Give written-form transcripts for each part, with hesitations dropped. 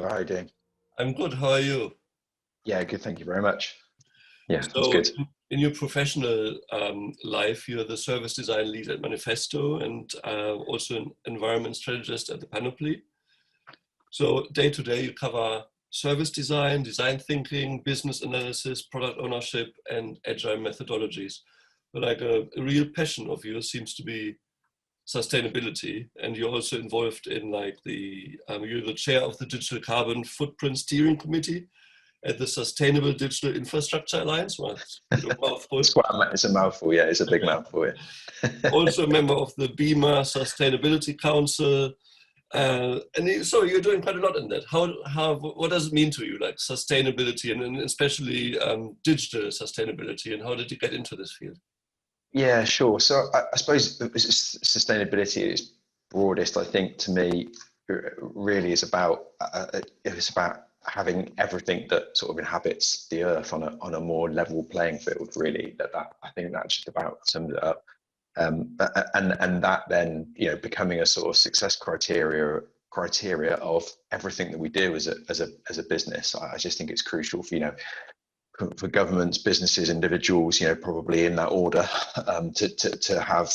How are you doing? I'm good. How are you? Yeah, good. Thank you very much. Yeah, that's So, good. in your professional life, you're the service design lead at Manifesto and also an environment strategist at the Panoply. So, day to day, you cover service design, design thinking, business analysis, product ownership, and agile methodologies. But like a real passion of yours seems to be sustainability, and you're also involved in like you're the chair of the Digital Carbon Footprint Steering Committee at the Sustainable Digital Infrastructure Alliance. Well, it's a bit of a mouthful. It's a mouthful. Yeah, it's a big mouthful. Yeah. Also a member of the BEMA Sustainability Council. So you're doing quite a lot in that. What does it mean to you, like sustainability and especially digital sustainability, and how did you get into this field? Yeah, sure. So I suppose sustainability at its broadest, I think, to me, really is about it's about having everything that sort of inhabits the earth on a more level playing field. Really, that I think that just about sums it up. And that then becoming a sort of success criteria of everything that we do as a business. I just think it's crucial for governments, businesses, individuals, probably in that order, to have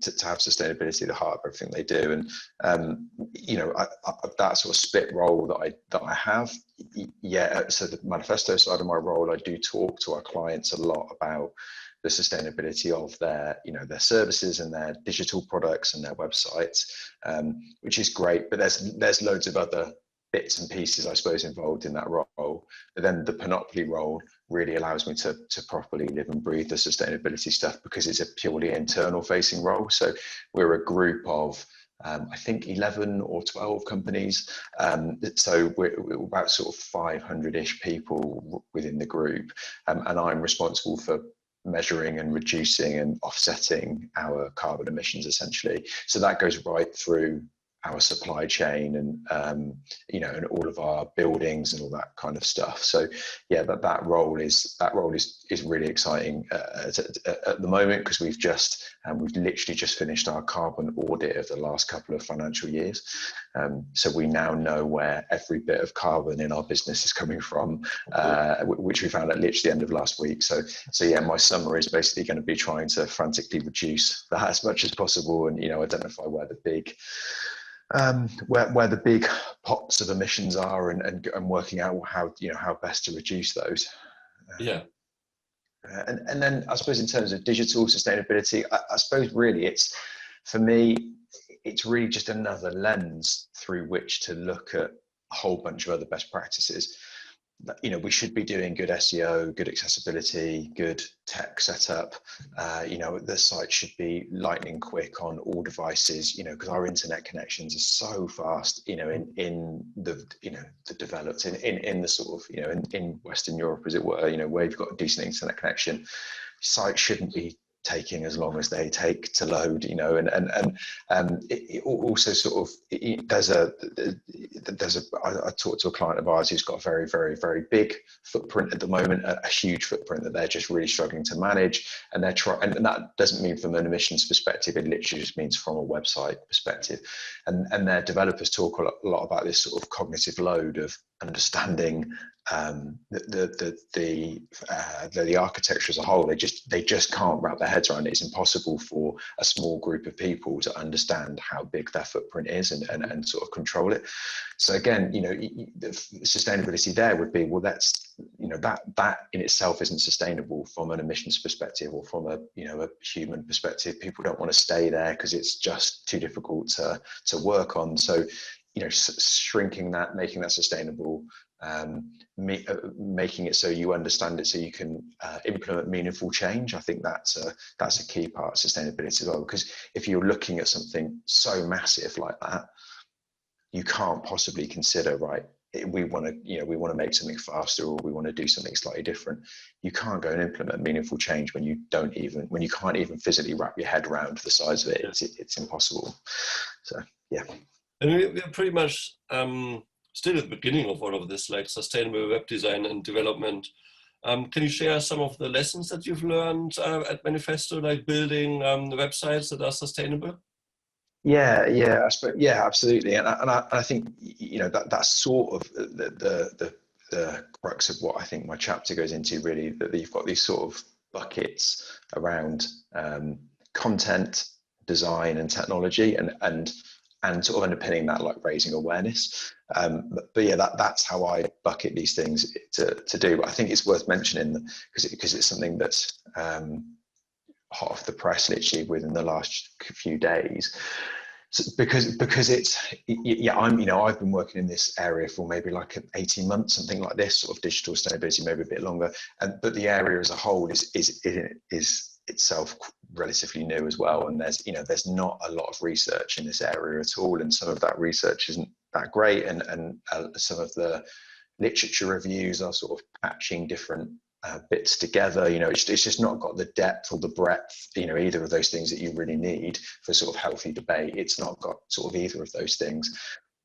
sustainability at the heart of everything they do. And that sort of split role that I have, yeah. So the manifesto side of my role, I do talk to our clients a lot about the sustainability of their services and their digital products and their websites, which is great. But there's loads of other bits and pieces, I suppose, involved in that role. But then the Panoply role really allows me to properly live and breathe the sustainability stuff, because it's a purely internal facing role. So we're a group of I think 11 or 12 companies. So we're about sort of 500-ish people within the group. And I'm responsible for measuring and reducing and offsetting our carbon emissions, essentially. So that goes right through our supply chain and and all of our buildings and all that kind of stuff. So yeah, that role is really exciting at the moment, because we've literally just finished our carbon audit of the last couple of financial years. So we now know where every bit of carbon in our business is coming from, which we found at literally the end of last week. So yeah, my summer is basically going to be trying to frantically reduce that as much as possible, and identify where the big pots of emissions are, and working out how best to reduce those. Yeah. And then I suppose in terms of digital sustainability, I suppose really for me, it's really just another lens through which to look at a whole bunch of other best practices. We should be doing good SEO, good accessibility, good tech setup. The site should be lightning quick on all devices, because our internet connections are so fast, in the developed, in the sort of, in Western Europe, as it were, where you've got a decent internet connection. Sites shouldn't be taking as long as they take to load, and it also sort of, I talked to a client of ours who's got a very, very, very big footprint at the moment, a huge footprint that they're just really struggling to manage, and and that doesn't mean from an emissions perspective, it literally just means from a website perspective, and their developers talk a lot about this sort of cognitive load of understanding the architecture as a whole. They just can't wrap their heads around it. It's impossible for a small group of people to understand how big their footprint is and sort of control it. So again, the sustainability there would be, well, that's that in itself isn't sustainable from an emissions perspective, or from a human perspective. People don't want to stay there because it's just too difficult to work on. So shrinking that, making that sustainable, making it so you understand it, so you can implement meaningful change. I think that's a key part of sustainability as well, because if you're looking at something so massive like that, you can't possibly consider, right, we want to make something faster, or we want to do something slightly different. You can't go and implement meaningful change when you can't even physically wrap your head around the size of it. It's impossible. So yeah. And we're pretty much still at the beginning of all of this, like sustainable web design and development. Can you share some of the lessons that you've learned at Manifesto, like building the websites that are sustainable? Yeah, I suppose, yeah, absolutely, and I think, you know, that's sort of the crux of what I think my chapter goes into, really, that you've got these sort of buckets around content, design, and technology, and sort of underpinning that, like raising awareness. But yeah, that's how I bucket these things to do. But I think it's worth mentioning, because it's something that's hot off the press literally within the last few days. So because it's, yeah, I've been working in this area for maybe like 18 months, something like this, sort of digital sustainability, maybe a bit longer, but the area as a whole is itself relatively new as well, and there's not a lot of research in this area at all, and some of that research isn't that great, and some of the literature reviews are sort of patching different bits together. It's just not got the depth or the breadth, either of those things that you really need for sort of healthy debate. It's not got sort of either of those things.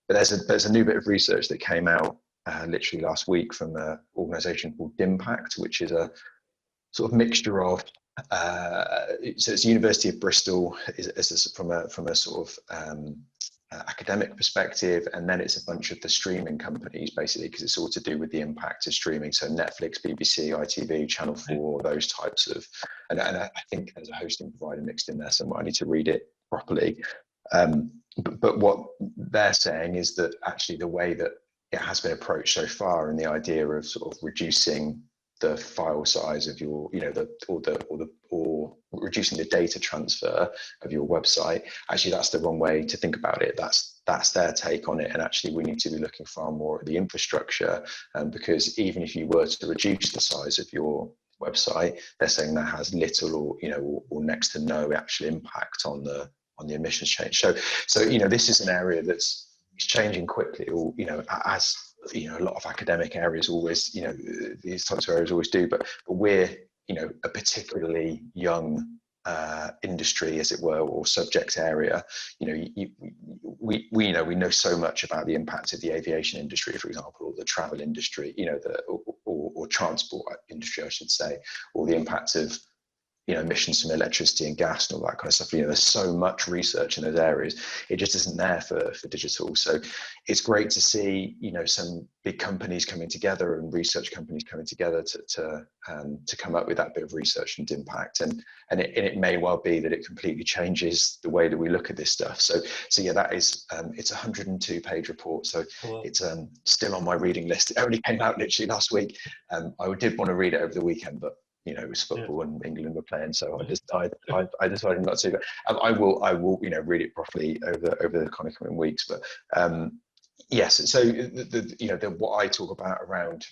But there's a new bit of research that came out literally last week from an organisation called Impact, which is a sort of mixture of so it's University of Bristol from a sort of academic perspective, and then it's a bunch of the streaming companies, basically, because it's all to do with the impact of streaming. So Netflix, BBC, ITV, Channel 4, those types of, and I think there's a hosting provider mixed in there somewhere. I need to read it properly. But what they're saying is that actually the way that it has been approached so far, and the idea of sort of reducing the file size of your, or reducing the data transfer of your website, actually that's the wrong way to think about it. That's their take on it, and actually we need to be looking far more at the infrastructure, because even if you were to reduce the size of your website, they're saying that has little or next to no actual impact on the emissions change. So this is an area that's changing quickly, or as a lot of academic areas always, these types of areas always do, but we're a particularly young industry, as it were, or subject area. We know so much about the impact of the aviation industry, for example, or the travel industry, or transport industry, I should say, or the impact of emissions from electricity and gas and all that kind of stuff. There's so much research in those areas. It just isn't there for digital. So it's great to see, some big companies coming together and research companies coming together to come up with that bit of research and impact. And it may well be that it completely changes the way that we look at this stuff. So yeah, that is, it's a 102-page report. So it's still on my reading list. It only came out literally last week. I did want to read it over the weekend, but it was football and England were playing, so I decided not to. But I will read it properly over the kind of coming weeks. But yes, so what I talk about around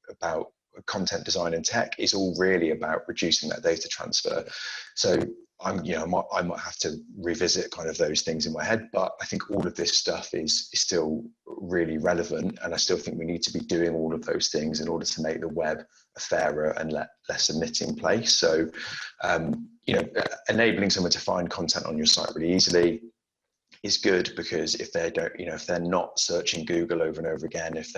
about content design and tech is all really about reducing that data transfer. So I might have to revisit kind of those things in my head, but I think all of this stuff is still really relevant, and I still think we need to be doing all of those things in order to make the web a fairer and less emitting place. So enabling someone to find content on your site really easily is good, because if they don't, if they're not searching Google over and over again, if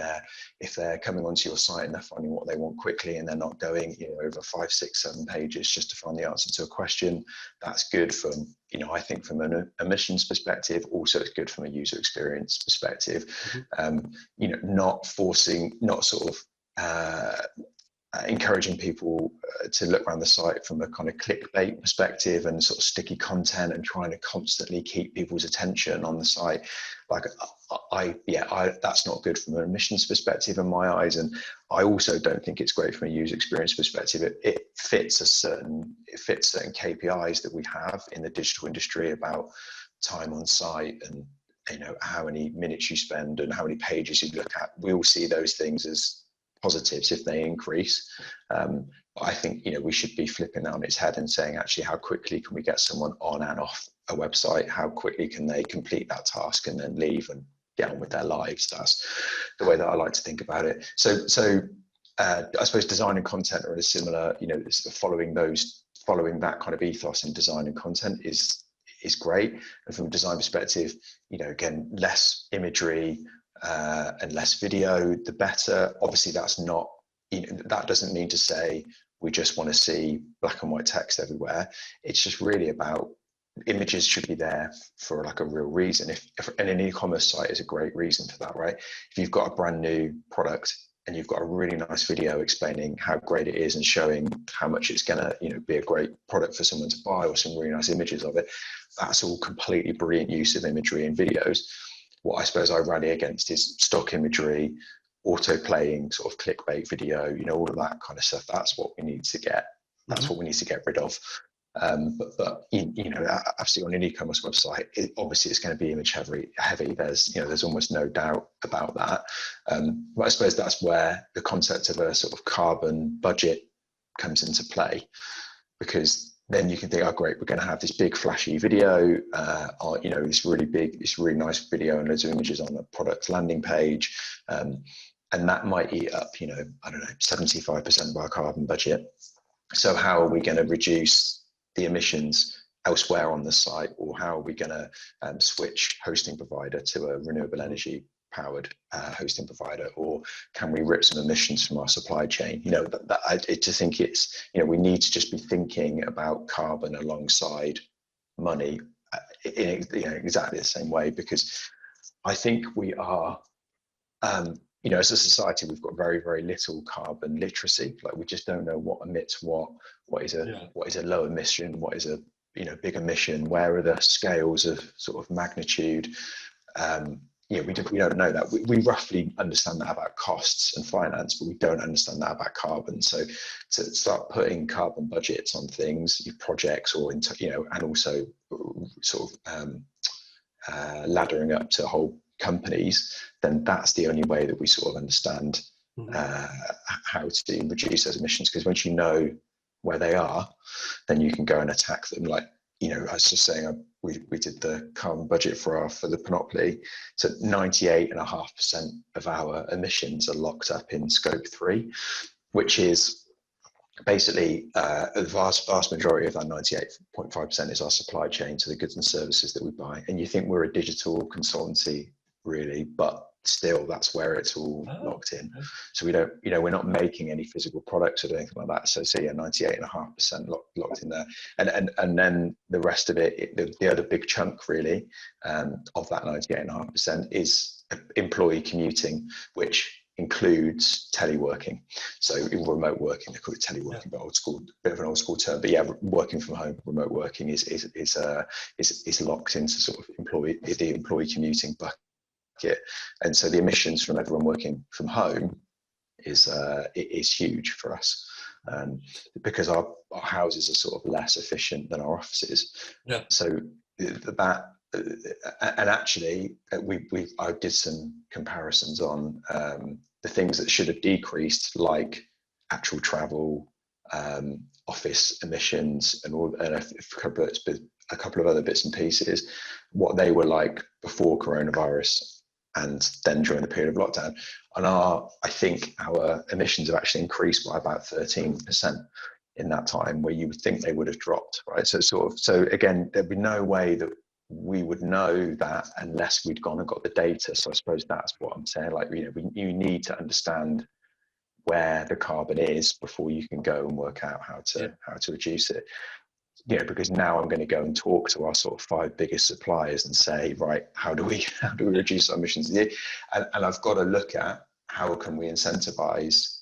they're coming onto your site and they're finding what they want quickly, and they're not going over 5, 6, 7 pages just to find the answer to a question, that's good from I think from an emissions perspective. Also, it's good from a user experience perspective. Not sort of encouraging people to look around the site from a kind of clickbait perspective and sort of sticky content, and trying to constantly keep people's attention on the site. Like that's not good from an emissions perspective in my eyes, and I also don't think it's great from a user experience perspective. It fits certain KPIs that we have in the digital industry about time on site, and how many minutes you spend and how many pages you look at. We all see those things as positives if they increase. I think we should be flipping that on its head and saying, actually, how quickly can we get someone on and off a website? How quickly can they complete that task and then leave and get on with their lives? That's the way that I like to think about it. So I suppose design and content are a similar, following that kind of ethos in design and content is great. And from a design perspective, again, less imagery and less video, the better. Obviously, that's not, that doesn't mean to say we just want to see black and white text everywhere. It's just really about images should be there for like a real reason. And an e-commerce site is a great reason for that, right? If you've got a brand new product and you've got a really nice video explaining how great it is and showing how much it's gonna, be a great product for someone to buy, or some really nice images of it, that's all completely brilliant use of imagery in videos. What I suppose I rally against is stock imagery, auto-playing sort of clickbait video, all of that kind of stuff. That's what we need to get. That's what we need to get rid of. But absolutely, on an e-commerce website, obviously it's going to be image heavy. There's almost no doubt about that. But I suppose that's where the concept of a sort of carbon budget comes into play, because then you can think, oh great, we're going to have this big flashy video, this really nice video and loads of images on the product landing page, and that might eat up, 75% of our carbon budget. So how are we going to reduce the emissions elsewhere on the site, or how are we going to switch hosting provider to a renewable energy powered hosting provider, or can we rip some emissions from our supply chain? We need to just be thinking about carbon alongside money in exactly the same way, because I think we are as a society, we've got very, very little carbon literacy. Like, we just don't know what emits what is a low emission, what is a big emission, where are the scales of sort of magnitude. We don't know that. We roughly understand that about costs and finance, but we don't understand that about carbon. So to start putting carbon budgets on things, your projects, or and also sort of laddering up to whole companies, then that's the only way that we sort of understand how to reduce those emissions. Because once you know where they are, then you can go and attack them. Like, I was just saying, we did the carbon budget for the Panoply. So 98.5% of our emissions are locked up in scope 3, which is basically a vast majority of that 98.5% is our supply chain, so the goods and services that we buy. And you think we're a digital consultancy, really, but still that's where it's all locked in. So we don't, we're not making any physical products or anything like that. So yeah, 98.5% locked in there. And then the rest of it, the other big chunk really of that 98.5% is employee commuting, which includes teleworking. So in remote working, they call it teleworking, but bit of an old school term. But yeah, working from home, remote working is locked into sort of the employee commuting bucket. And so the emissions from everyone working from home is huge for us, because our houses are sort of less efficient than our offices. Yeah. So that. And actually, I did some comparisons on the things that should have decreased, like actual travel, office emissions, and a couple of other bits and pieces, what they were like before coronavirus and then during the period of lockdown. And I think our emissions have actually increased by about 13% in that time, where you would think they would have dropped, right? So again, there'd be no way that we would know that unless we'd gone and got the data. So I suppose that's what I'm saying. Like, you need to understand where the carbon is before you can go and work out how to reduce it. Because now I'm going to go and talk to our sort of 5 biggest suppliers and say, right, how do we reduce our emissions? And I've got to look at how can we incentivize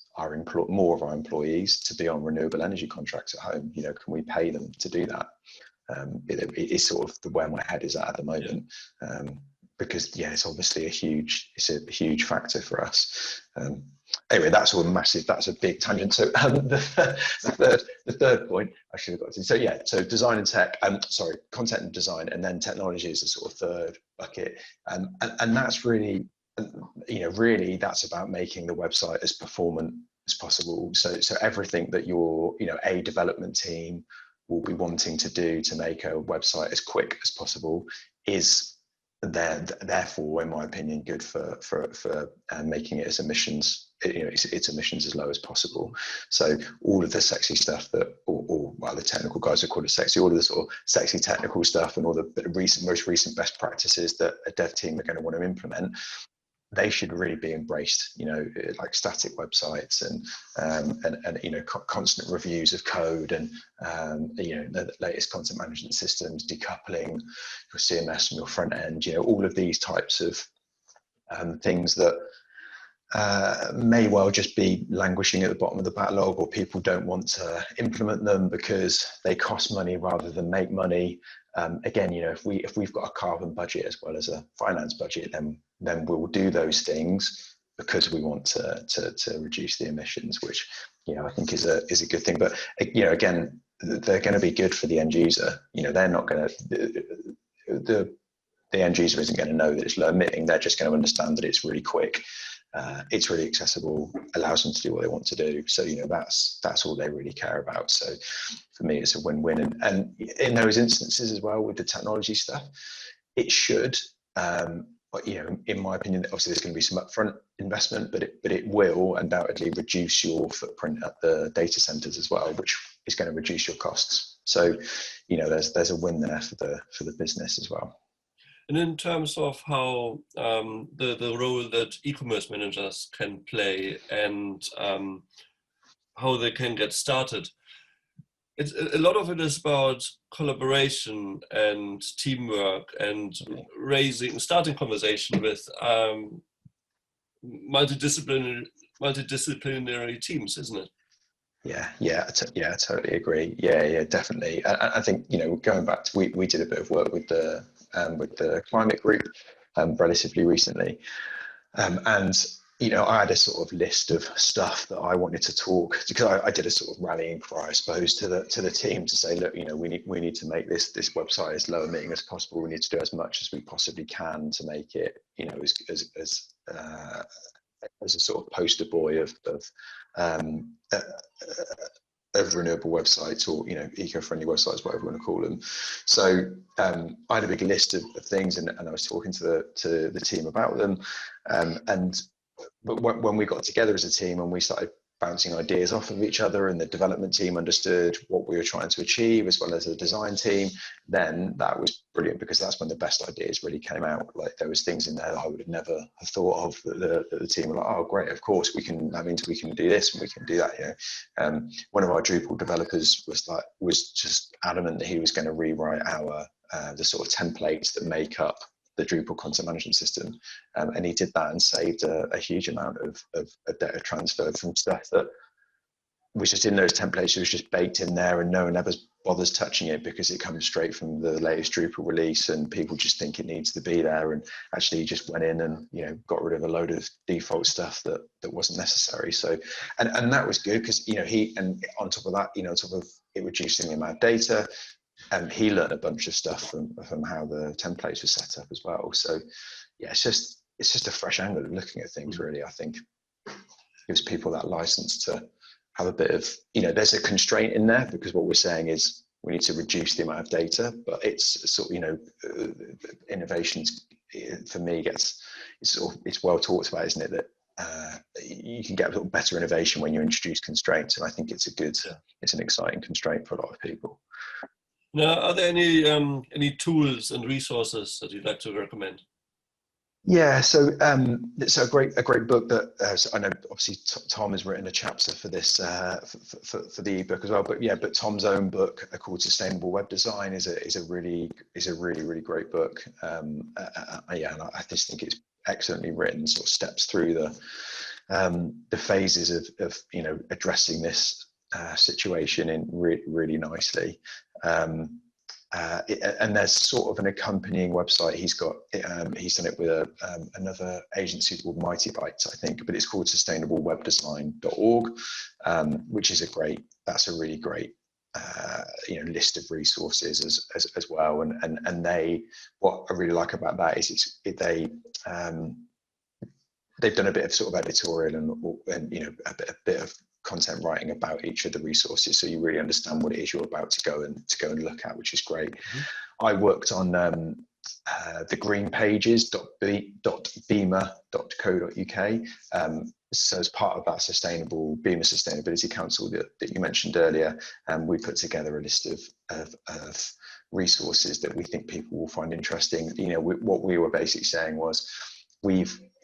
more of our employees to be on renewable energy contracts at home. Can we pay them to do that? It's sort of where my head is at the moment, because it's obviously a huge factor for us. Anyway, that's a big tangent. So the third point I should have got to. So design and tech, content and design, and then technology is the sort of third bucket. And that's really, really that's about making the website as performant as possible. So everything that your, a development team will be wanting to do to make a website as quick as possible is therefore, in my opinion, good for making it its emissions as low as possible. So all of the sexy stuff that, or the technical guys would call it sexy, all of the sort of sexy technical stuff and all the most recent best practices that a dev team are going to want to implement, they should really be embraced, like static websites and constant reviews of code and the latest content management systems, decoupling your CMS from your front end, all of these types of things that may well just be languishing at the bottom of the backlog, or people don't want to implement them because they cost money rather than make money. Again, if we've got a carbon budget as well as a finance budget, then we'll do those things because we want to reduce the emissions, which I think is a good thing. But again, they're going to be good for the end user. They're not going to the end user isn't going to know that it's low emitting. They're just going to understand that it's really quick. It's really accessible, allows them to do what they want to do. So, that's all they really care about. So for me, it's a win-win. And in those instances as well, with the technology stuff, it should, but, in my opinion, obviously there's going to be some upfront investment, but it will undoubtedly reduce your footprint at the data centers as well, which is going to reduce your costs. So, there's a win there for the business as well. And in terms of how the role that e-commerce managers can play and how they can get started, a lot of it is about collaboration and teamwork and starting conversation with multidisciplinary teams, isn't it? Yeah, I totally agree. Yeah, definitely. I think going back to we did a bit of work with the climate group relatively recently, and I had a sort of list of stuff that I wanted to talk, because I did a sort of rallying cry, I suppose, to the team to say, look, we need to make this website as low emitting as possible. We need to do as much as we possibly can to make it as a sort of poster boy of renewable websites, or eco-friendly websites, whatever you want to call them. So I had a big list of things, and I was talking to the team about them, but when we got together as a team and we started bouncing ideas off of each other, and the development team understood what we were trying to achieve as well as the design team, then that was brilliant, because that's when the best ideas really came out. Like, there was things in there that I would have never have thought of, that the team were like, oh great, of course we can, that means we can do this and we can do that. One of our Drupal developers was just adamant that he was going to rewrite the sort of templates that make up the Drupal content management system, and he did that and saved a huge amount of data transfer from stuff that was just in those templates. It was just baked in there, and no one ever bothers touching it because it comes straight from the latest Drupal release, and people just think it needs to be there. And actually, he just went in and got rid of a load of default stuff that wasn't necessary. So, and that was good, because he, and on top of that, on top of it reducing the amount of data, he learned a bunch of stuff from how the templates were set up as well. So yeah, it's just a fresh angle of looking at things, really. I think gives people that license to have a bit of, there's a constraint in there, because what we're saying is we need to reduce the amount of data, but it's sort of, innovations for me it's well talked about, isn't it, that you can get a little better innovation when you introduce constraints, and I think it's an exciting constraint for a lot of people. Now, are there any tools and resources that you'd like to recommend? Yeah, so a great book that I know obviously Tom has written a chapter for this for the ebook as well. But Tom's own book called Sustainable Web Design is a really great book. And I just think it's excellently written. Sort of steps through the phases of addressing this situation in really nicely. And there's sort of an accompanying website he's got. He's done it with another agency called Mighty Bytes, I think, but it's called sustainablewebdesign.org, which is that's a really great list of resources as well. And they, what I really like about that is they've done a bit of sort of editorial and a bit of content writing about each of the resources, so you really understand what it is you're about to go and look at, which is great. Mm-hmm. I worked on the greenpages.beamer.co.uk. So as part of that BEAMER Sustainability Council that you mentioned earlier, we put together a list of resources that we think people will find interesting. What we were basically saying was,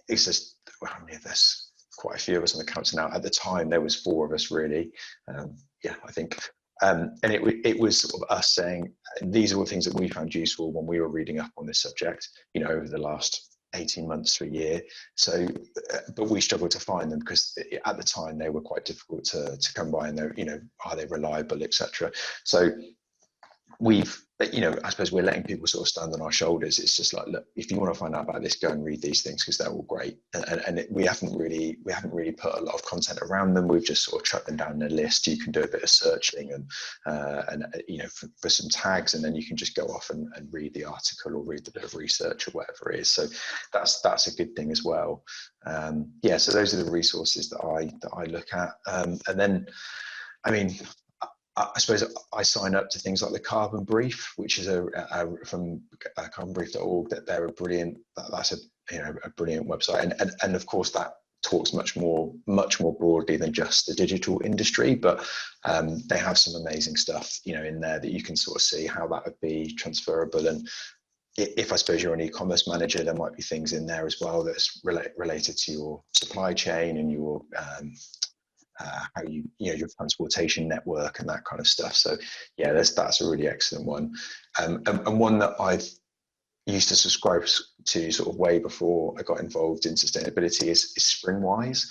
it's just, well, I mean, there's quite a few of us on the council now. At the time, there was 4 of us really. Yeah, I think. And it was sort of us saying, these are all things that we found useful when we were reading up on this subject, you know, over the last 18 months to a year. So, but we struggled to find them because at the time they were quite difficult to come by, and they're, you know, are they reliable, etc. So we've, you know, I suppose we're letting people sort of stand on our shoulders. It's just like, look, if you want to find out about this, go and read these things because they're all great. We haven't really put a lot of content around them. We've just sort of chucked them down in a list. You can do a bit of searching and you know, for some tags, and then you can just go off and read the article or read the bit of research or whatever it is. So that's a good thing as well. Yeah, so those are the resources that I look at, and then, I mean, I suppose I sign up to things like the Carbon Brief, which is from carbonbrief.org. That they're a brilliant. That's a brilliant website, and of course that talks much more broadly than just the digital industry. But they have some amazing stuff, you know, in there that you can sort of see how that would be transferable. And if I suppose you're an e-commerce manager, there might be things in there as well that's related to your supply chain and your how you know, your transportation network and that kind of stuff. So yeah, that's a really excellent one, and one that I've used to subscribe to sort of way before I got involved in sustainability is Springwise,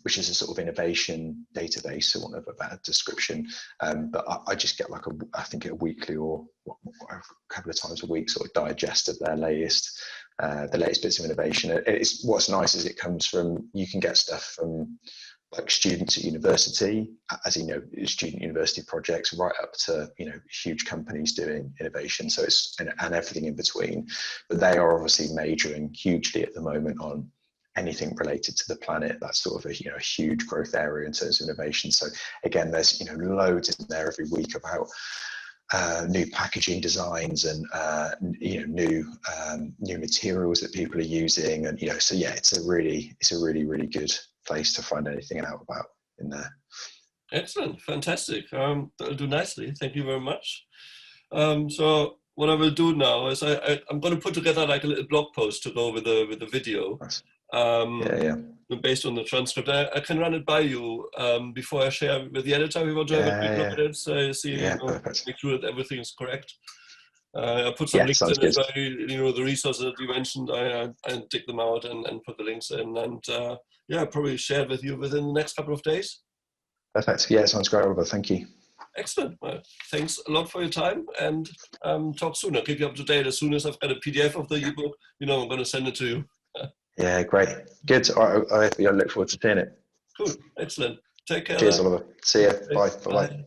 which is a sort of innovation database, for want of a better description. But I just get like I think a weekly or a couple of times a week sort of digest of their latest bits of innovation. It's what's nice is it comes from, you can get stuff from like students at university, as you know, student university projects, right up to, you know, huge companies doing innovation. So it's and everything in between. But they are obviously majoring hugely at the moment on anything related to the planet. That's sort of a, you know, a huge growth area in terms of innovation. So again, there's, you know, loads in there every week about new packaging designs and you know, new materials that people are using, and you know, so yeah, it's a really good place to find anything out about in there. Excellent, fantastic. That'll do nicely. Thank you very much. So what I will do now is I'm going to put together like a little blog post to go with the video. Nice. Yeah. Based on the transcript. I can run it by you before I share with the editor. We want to have a quick look at it, so see, you know, make sure that everything is correct. I put some links in as well. You know, the resources that you mentioned, I dig them out and put the links in, and yeah, probably share it with you within the next couple of days. Perfect. Yeah, sounds great, Oliver. Thank you. Excellent. Well, thanks a lot for your time, and talk soon. I'll keep you up to date as soon as I've got a PDF of the ebook. You know, I'm going to send it to you. Yeah, great. Good. I look forward to seeing it. Cool. Excellent. Take care. Cheers, Oliver. See you. Bye. Bye.